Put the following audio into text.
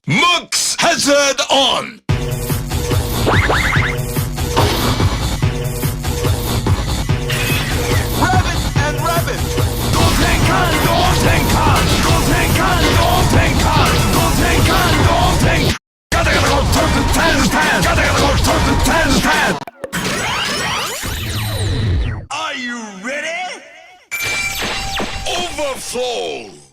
Mux hazard on! Rabbit and rabbit! Gotenkan, Gotenkan, Gotenkan, Gotenkan, Gotenkan, Gotenkan! Gotta go turn the tan! Gotta go turn the tan! Are you ready? Overflow!